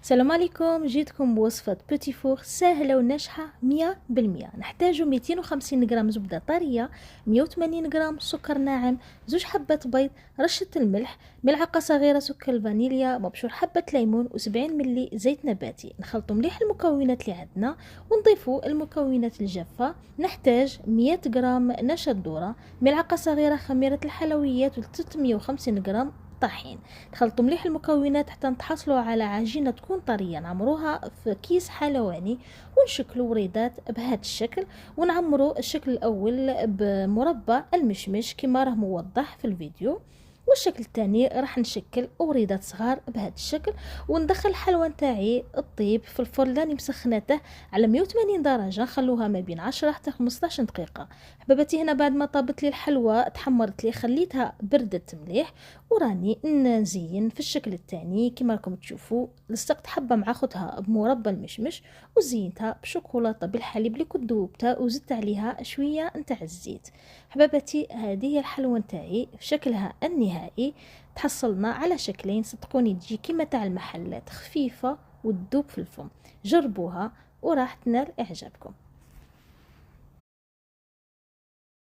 السلام عليكم، جيتكم بوصفة بوتي فور سهلة وناجحة 100%. نحتاجو 250 غرام زبدة طرية، 180 غرام سكر ناعم، 2 حبات بيض، رشة الملح، ملعقة صغيرة سكر الفانيليا، مبشور حبة ليمون، و70 ملي زيت نباتي. نخلطو مليح المكونات اللي عندنا ونضيفو المكونات الجافة. نحتاج 100 غرام نشا الذرة، ملعقة صغيرة خميرة الحلويات، و 350 غرام طحين. نخلطوا مليح المكونات حتى نتحصلوا على عجينة تكون طرية. نعمروها في كيس حلواني ونشكلوا وريدات بهذا الشكل، ونعمروا الشكل الأول بمربى المشمش كما راه موضح في الفيديو، والشكل الثاني راح نشكل وريدات صغار بهذا الشكل. وندخل الحلوى نتاعي الطيب في الفرن راني مسخنته على 180 درجة، نخلوها ما بين 10 حتى 15 دقيقة. حبابتي هنا بعد ما طابت لي الحلوى تحمرت لي، خليتها بردت مليح، وراني نزين في الشكل الثاني كما راكم تشوفوا. لصقت حبه مع خوتها بمربى المشمش، وزينتها بشوكولاته بالحليب اللي كنت ذوبتها، وزدت عليها شويه نتاع الزيت. حبابتي هذه هي الحلوه نتاعي في شكلها النهائي. تحصلنا على شكلين، صدقوني تجي كما تاع المحلات، خفيفه وتذوب في الفم. جربوها وراح تنال اعجابكم.